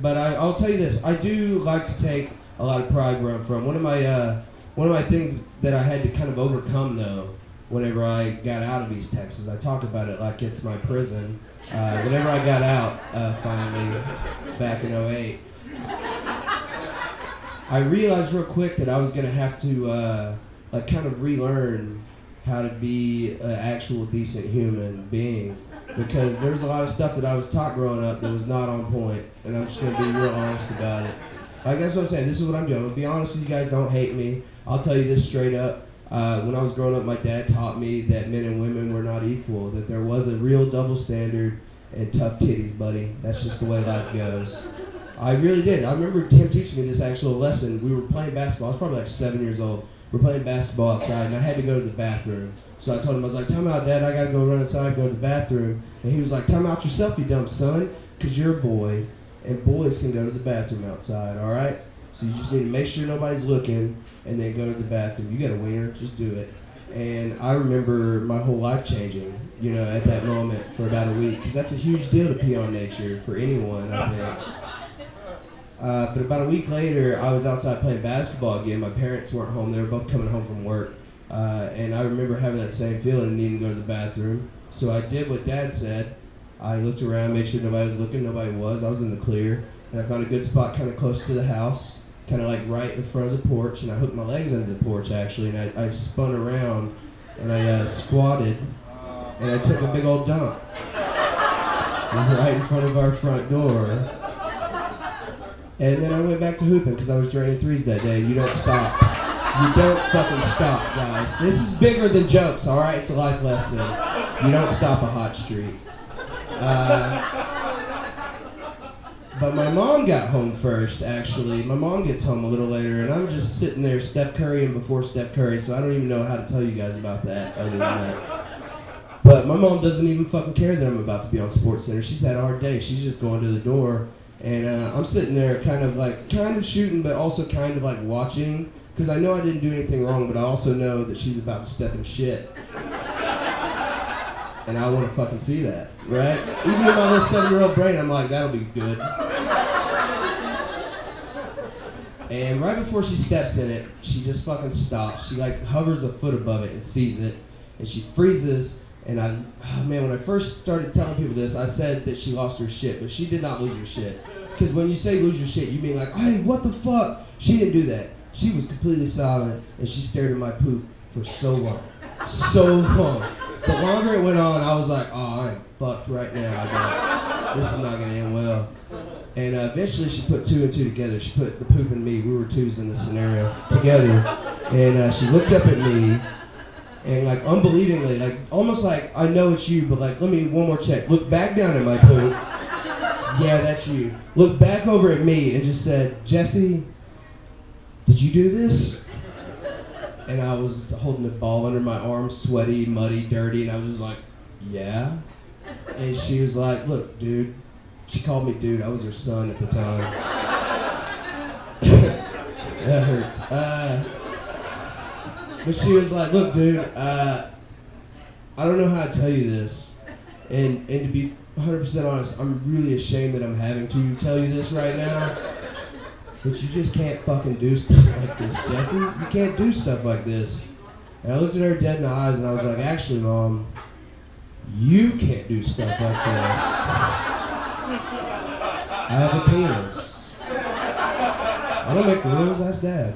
But I'll tell you this: I do like to take a lot of pride where I'm from. One of my things that I had to kind of overcome though, whenever I got out of East Texas, I talk about it like it's my prison. Whenever I got out, finally, back in '08, I realized real quick that I was gonna have to kind of relearn how to be an actual decent human being, because there's a lot of stuff that I was taught growing up that was not on point, and I'm just gonna be real honest about it. Like, that's what I'm saying. This is what I'm doing. I'm gonna be honest with you guys. Don't hate me. I'll tell you this straight up. When I was growing up, my dad taught me that men and women were not equal, that there was a real double standard and tough titties, buddy. That's just the way life goes. I really did. I remember him teaching me this actual lesson. We were playing basketball. I was probably like 7 years old. We were playing basketball outside, and I had to go to the bathroom. So I told him, I was like, time out, Dad. I got to go run inside, go to the bathroom. And he was like, time out yourself, you dumb son, because you're a boy, and boys can go to the bathroom outside, all right? So you just need to make sure nobody's looking, and then go to the bathroom. You got a wiener, just do it. And I remember my whole life changing, at that moment for about a week, because that's a huge deal to pee on nature for anyone, I think. But about a week later, I was outside playing basketball again. My parents weren't home. They were both coming home from work. And I remember having that same feeling, needing to go to the bathroom. So I did what Dad said. I looked around, made sure nobody was looking. Nobody was. I was in the clear. And I found a good spot kind of close to the house, kind of like right in front of the porch. And I hooked my legs under the porch, actually. And I spun around, and I squatted, and I took a big old dump right in front of our front door. And then I went back to hooping because I was draining threes that day. You don't stop. You don't fucking stop, guys. This is bigger than jokes, all right? It's a life lesson. You don't stop a hot streak. But my mom got home first, actually. My mom gets home a little later, and I'm just sitting there Steph Curry and before Steph Curry, so I don't even know how to tell you guys about that other than that. But my mom doesn't even fucking care that I'm about to be on SportsCenter. She's had a hard day. She's just going to the door. And I'm sitting there kind of shooting, but also kind of like watching, because I know I didn't do anything wrong, but I also know that she's about to step in shit. And I want to fucking see that, right? Even in my little 7-year-old brain, I'm like, that'll be good. And right before she steps in it, she just fucking stops. She like hovers a foot above it and sees it, and she freezes. And when I first started telling people this, I said that she lost her shit, but she did not lose her shit. Because when you say lose your shit, you mean like, hey, what the fuck? She didn't do that. She was completely silent, and she stared at my poop for so long. So long. The longer it went on, I was like, oh, I'm fucked right now. This is not going to end well. And eventually she put 2 and 2 together. She put the poop and me, we were twos in this scenario, together. And she looked up at me, and like unbelievingly, like almost like, I know it's you, but like, let me one more check. Look back down at my poop. Yeah, that's you. Look back over at me and just said, Jesse, did you do this? And I was holding the ball under my arm, sweaty, muddy, dirty, and I was just like, yeah. And she was like, look, dude. She called me dude. I was her son at the time. That hurts. But she was like, look, dude, I don't know how to tell you this. And to be 100% honest, I'm really ashamed that I'm having to tell you this right now. But you just can't fucking do stuff like this, Jesse. You can't do stuff like this. And I looked at her dead in the eyes and I was like, actually, Mom, you can't do stuff like this. I have a penis. I don't make the rules, ask Dad.